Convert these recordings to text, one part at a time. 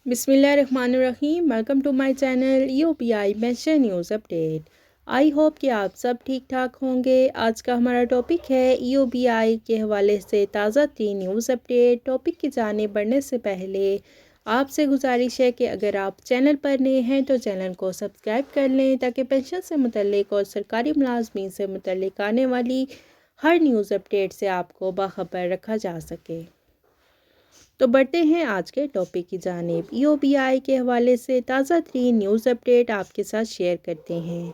بسم اللہ الرحمن الرحیم، welcome to my channel UPI mention news update. I hope کہ آپ سب ٹھیک ٹھاک ہوں گے۔ آج کا ہمارا ٹاپک ہے UPI کے حوالے سے تازہ ترین نیوز اپڈیٹ۔ ٹاپک کی جانب بڑھنے سے پہلے آپ سے گزارش ہے کہ اگر آپ چینل پر نئے ہیں تو چینل کو سبسکرائب کر لیں تاکہ پینشن سے متعلق اور سرکاری ملازمین سے متعلق آنے والی ہر نیوز اپڈیٹ سے آپ کو باخبر رکھا جا سکے۔ تو بڑھتے ہیں آج کے ٹاپک کی جانب۔ UPI کے حوالے سے تازہ ترین نیوز اپڈیٹ آپ کے ساتھ شیئر کرتے ہیں۔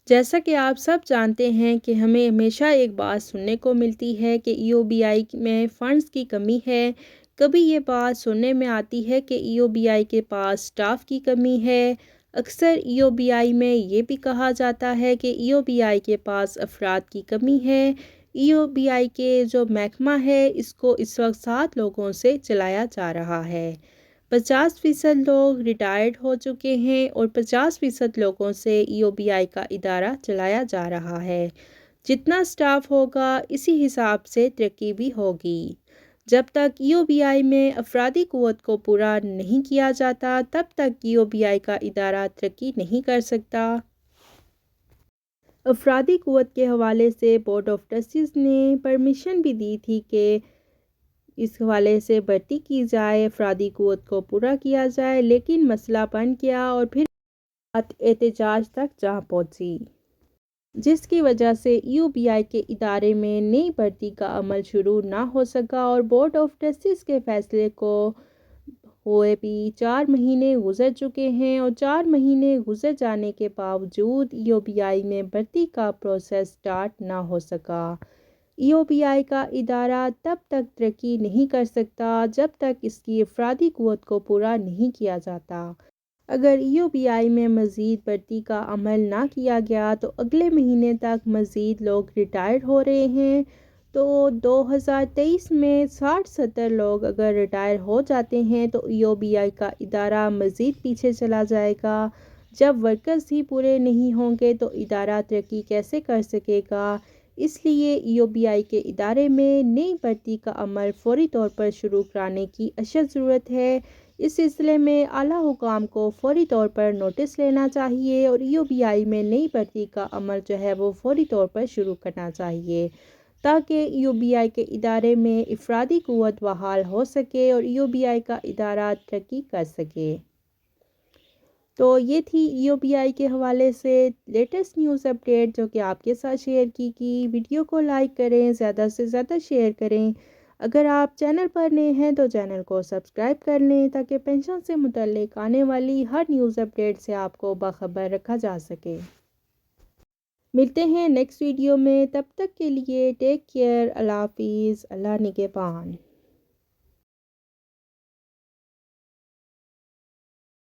جیسا کہ آپ سب جانتے ہیں کہ ہمیں ہمیشہ ایک بات سننے کو ملتی ہے کہ UPI میں فنڈز کی کمی ہے۔ کبھی یہ بات سننے میں آتی ہے کہ UPI کے پاس سٹاف کی کمی ہے۔ اکثر UPI میں یہ بھی کہا جاتا ہے کہ UPI کے پاس افراد کی کمی ہے۔ UPI کے جو محکمہ ہے اس کو اس وقت 7 لوگوں سے چلایا جا رہا ہے۔ 50% لوگ ریٹائرڈ ہو چکے ہیں اور 50% لوگوں سے UPI کا ادارہ چلایا جا رہا ہے۔ جتنا سٹاف ہوگا اسی حساب سے ترقی بھی ہوگی۔ جب تک UPI میں افرادی قوت کو پورا نہیں کیا جاتا تب تک UPI کا ادارہ ترقی نہیں کر سکتا۔ افرادی قوت کے حوالے سے بورڈ آف ٹرسٹیز نے پرمیشن بھی دی تھی کہ اس حوالے سے بھرتی کی جائے، افرادی قوت کو پورا کیا جائے، لیکن مسئلہ بن گیا اور پھر بات احتجاج تک جا پہنچی، جس کی وجہ سے UPI کے ادارے میں نئی بھرتی کا عمل شروع نہ ہو سکا اور بورڈ آف ٹرسٹیز کے فیصلے کو ہوئے بھی 4 مہینے گزر چکے ہیں اور 4 مہینے گزر جانے کے باوجود UPI میں بھرتی کا پروسیس سٹارٹ نہ ہو سکا۔ UPI کا ادارہ تب تک ترقی نہیں کر سکتا جب تک اس کی افرادی قوت کو پورا نہیں کیا جاتا۔ اگر UPI میں مزید بھرتی کا عمل نہ کیا گیا تو اگلے مہینے تک مزید لوگ ریٹائر ہو رہے ہیں، تو 2023 میں 60-70 لوگ اگر ریٹائر ہو جاتے ہیں تو UPI کا ادارہ مزید پیچھے چلا جائے گا۔ جب ورکرز ہی پورے نہیں ہوں گے تو ادارہ ترقی کیسے کر سکے گا؟ اس لیے UPI کے ادارے میں نئی بھرتی کا عمل فوری طور پر شروع کرانے کی اشد ضرورت ہے۔ اس سلسلے میں اعلیٰ حکام کو فوری طور پر نوٹس لینا چاہیے اور UPI میں نئی بھرتی کا عمل جو ہے وہ فوری طور پر شروع کرنا چاہیے تاکہ UPI کے ادارے میں افرادی قوت بحال ہو سکے اور UPI کا ادارہ ترقی کر سکے۔ تو یہ تھی UPI کے حوالے سے لیٹسٹ نیوز اپڈیٹ جو کہ آپ کے ساتھ شیئر کی ویڈیو کو لائک کریں، زیادہ سے زیادہ شیئر کریں۔ اگر آپ چینل پر نئے ہیں تو چینل کو سبسکرائب کر لیں تاکہ پینشن سے متعلق آنے والی ہر نیوز اپڈیٹ سے آپ کو باخبر رکھا جا سکے۔ ملتے ہیں نیکسٹ ویڈیو میں، تب تک کے لیے ٹیک کیئر، اللہ حافظ، اللہ نگہبان۔